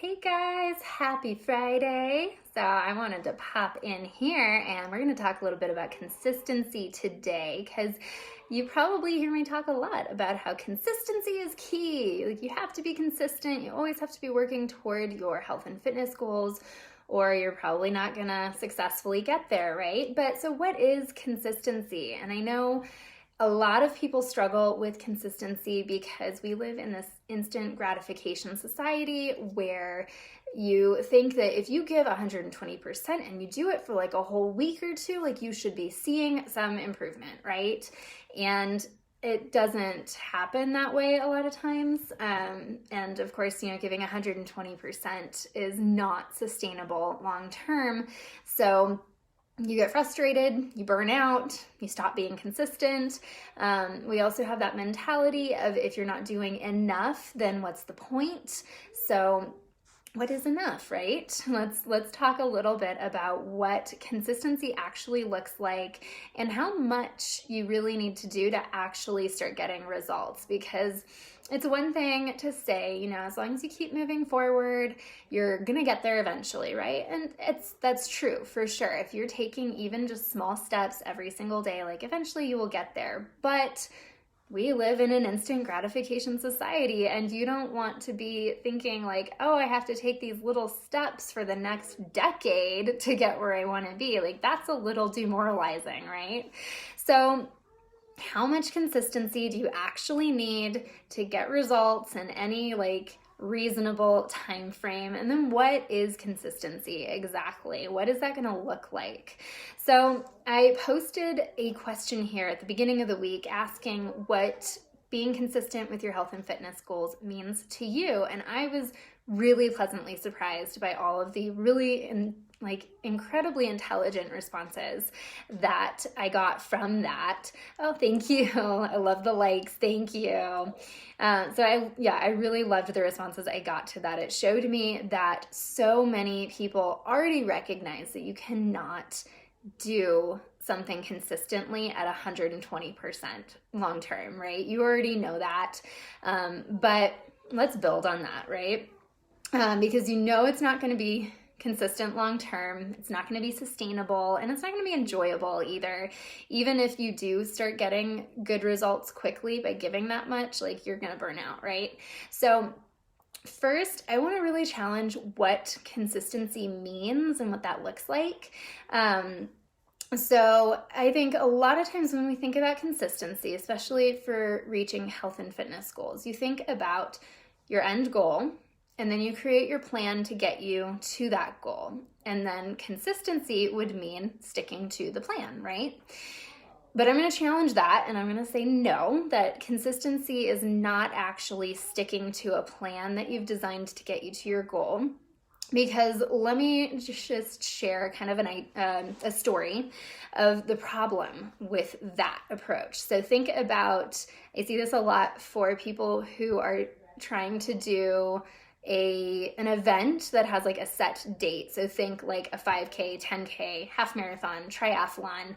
Hey guys, happy Friday. So I wanted to pop in here and we're going to talk a little bit about consistency today because you probably hear me talk a lot about how consistency is key. Like you have to be consistent. You always have to be working toward your health and fitness goals or you're probably not going to successfully get there, right? But so what is consistency? And I know a lot of people struggle with consistency because we live in this instant gratification society where you think that if you give 120% and you do it for like a whole week or two, like you should be seeing some improvement, right? And it doesn't happen that way a lot of times. And of course, giving 120% is not sustainable long term. So you get frustrated, you burn out, you stop being consistent. We also have that mentality of if you're not doing enough, then what's the point? So what is enough, right? Let's talk a little bit about what consistency actually looks like and how much you really need to do to actually start getting results, because it's one thing to say, as long as you keep moving forward, you're gonna get there eventually, right? And that's true for sure. If you're taking even just small steps every single day, like eventually you will get there. But we live in an instant gratification society, and you don't want to be thinking like, oh, I have to take these little steps for the next decade to get where I want to be. Like that's a little demoralizing, right? So how much consistency do you actually need to get results in any reasonable time frame? And then what is consistency exactly? What is that going to look like? So I posted a question here at the beginning of the week asking what being consistent with your health and fitness goals means to you. And I was really pleasantly surprised by all of the really incredibly intelligent responses that I got from that. Oh, thank you. I love the likes. Thank you. I really loved the responses I got to that. It showed me that so many people already recognize that you cannot do something consistently at 120% long term, right? You already know that. But let's build on that, right? Because it's not going to be consistent long term. It's not going to be sustainable, and it's not going to be enjoyable either. Even if you do start getting good results quickly by giving that much, you're going to burn out, right? So first, I want to really challenge what consistency means and what that looks like. So I think a lot of times when we think about consistency, especially for reaching health and fitness goals, you think about your end goal, and then you create your plan to get you to that goal. And then consistency would mean sticking to the plan, right? But I'm going to challenge that, and I'm going to say no, that consistency is not actually sticking to a plan that you've designed to get you to your goal. Because let me just share kind of a story of the problem with that approach. So think about, I see this a lot for people who are trying to do an event that has a set date. So think like a 5K, 10K, half marathon, triathlon,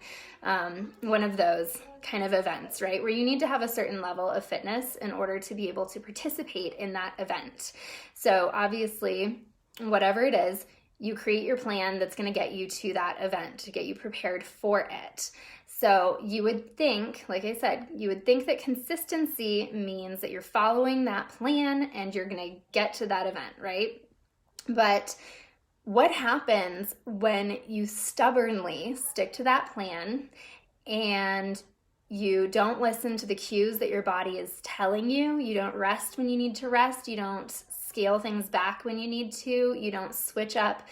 one of those kind of events, right? Where you need to have a certain level of fitness in order to be able to participate in that event. So obviously, whatever it is, you create your plan that's going to get you to that event, to get you prepared for it. So you would think, like I said, that consistency means that you're following that plan and you're going to get to that event, right? But what happens when you stubbornly stick to that plan and you don't listen to the cues that your body is telling you? You don't rest when you need to rest. You don't scale things back when you need to. You don't switch up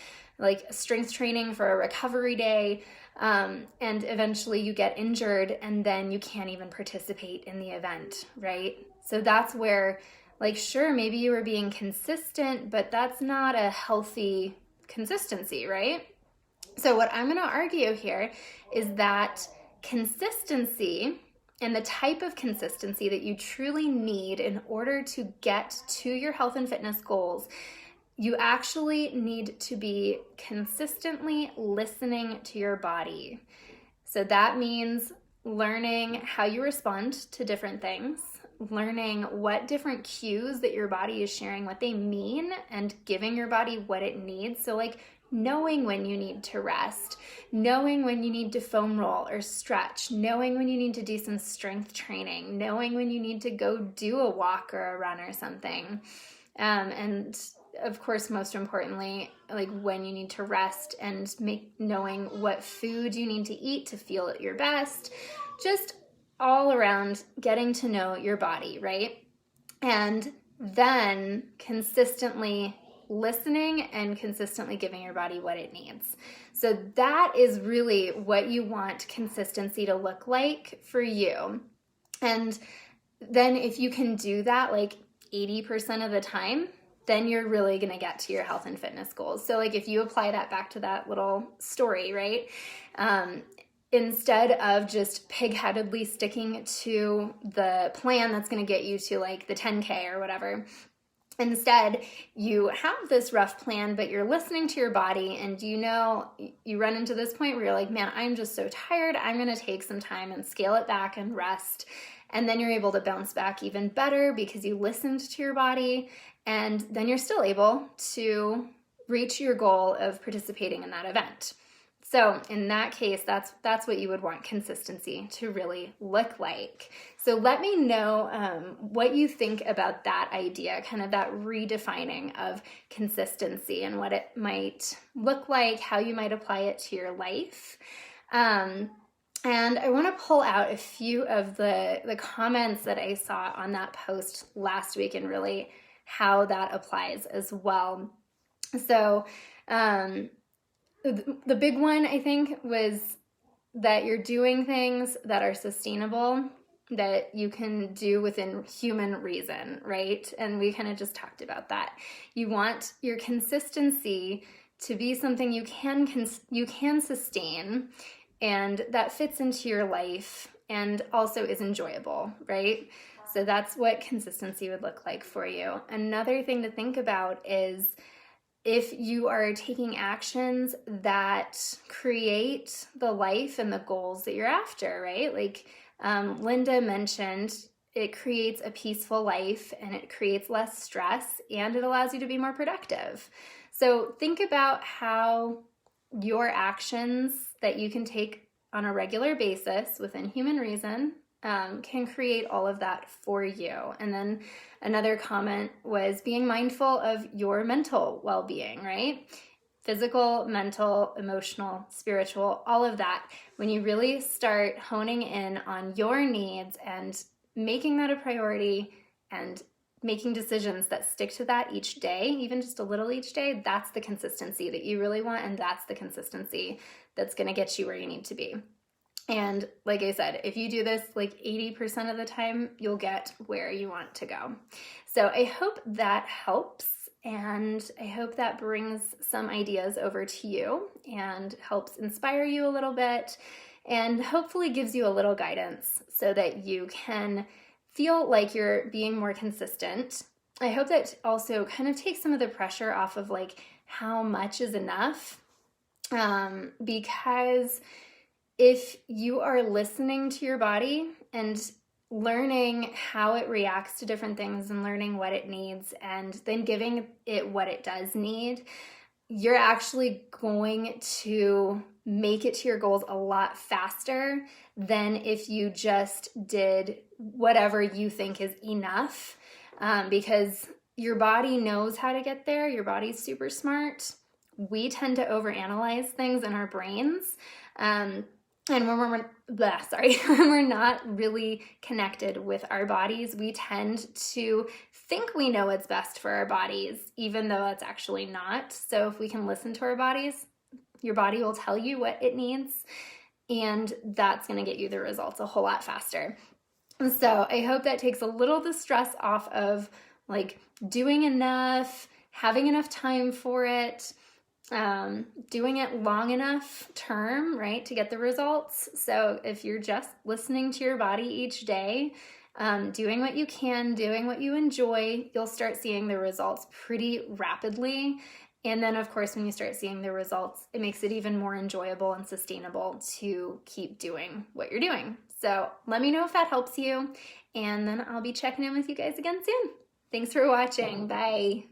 strength training for a recovery day. And eventually you get injured and then you can't even participate in the event, right? So that's where, sure, maybe you were being consistent, but that's not a healthy consistency, right? So what I'm going to argue here is that consistency and the type of consistency that you truly need in order to get to your health and fitness goals, you actually need to be consistently listening to your body. So that means learning how you respond to different things, learning what different cues that your body is sharing, what they mean, and giving your body what it needs. So like knowing when you need to rest, knowing when you need to foam roll or stretch, knowing when you need to do some strength training, knowing when you need to go do a walk or a run or something. And of course, most importantly, like when you need to rest and knowing what food you need to eat to feel at your best, just all around getting to know your body, right? And then consistently listening and consistently giving your body what it needs. So that is really what you want consistency to look like for you. And then if you can do that like 80% of the time, then you're really going to get to your health and fitness goals. So like if you apply that back to that little story, right? Instead of just pig-headedly sticking to the plan that's going to get you to like the 10K or whatever, instead you have this rough plan, but you're listening to your body, and you run into this point where you're like, man, I'm just so tired. I'm going to take some time and scale it back and rest. And then you're able to bounce back even better because you listened to your body, and then you're still able to reach your goal of participating in that event. So in that case, that's what you would want consistency to really look like. So let me know what you think about that idea, kind of that redefining of consistency and what it might look like, how you might apply it to your life. And I want to pull out a few of the comments that I saw on that post last week and really how that applies as well. So the big one, I think, was that you're doing things that are sustainable, that you can do within human reason, right? And we kind of just talked about that. You want your consistency to be something you can sustain, and that fits into your life and also is enjoyable, right? So that's what consistency would look like for you. Another thing to think about is if you are taking actions that create the life and the goals that you're after, right? Like Linda mentioned, it creates a peaceful life and it creates less stress and it allows you to be more productive. So think about how your actions that you can take on a regular basis within human reason can create all of that for you. And then another comment was being mindful of your mental well-being, right? Physical, mental, emotional, spiritual, all of that. When you really start honing in on your needs and making that a priority and making decisions that stick to that each day, even just a little each day, that's the consistency that you really want. And that's the consistency that's going to get you where you need to be. And like I said, if you do this like 80% of the time, you'll get where you want to go. So I hope that helps, and I hope that brings some ideas over to you and helps inspire you a little bit and hopefully gives you a little guidance so that you can feel like you're being more consistent. I hope that also kind of takes some of the pressure off of like how much is enough, because if you are listening to your body and learning how it reacts to different things and learning what it needs and then giving it what it does need, you're actually going to make it to your goals a lot faster than if you just did whatever you think is enough, because your body knows how to get there. Your body's super smart. We tend to overanalyze things in our brains. And when we're not really connected with our bodies, we tend to think we know what's best for our bodies, even though it's actually not. So if we can listen to our bodies, your body will tell you what it needs, and that's going to get you the results a whole lot faster. So I hope that takes a little of the stress off of like doing enough, having enough time for it, doing it long enough term, right, to get the results. So if you're just listening to your body each day, doing what you can, doing what you enjoy, you'll start seeing the results pretty rapidly. And then, of course, when you start seeing the results, it makes it even more enjoyable and sustainable to keep doing what you're doing. So let me know if that helps you. and then I'll be checking in with you guys again soon. Thanks for watching. Bye.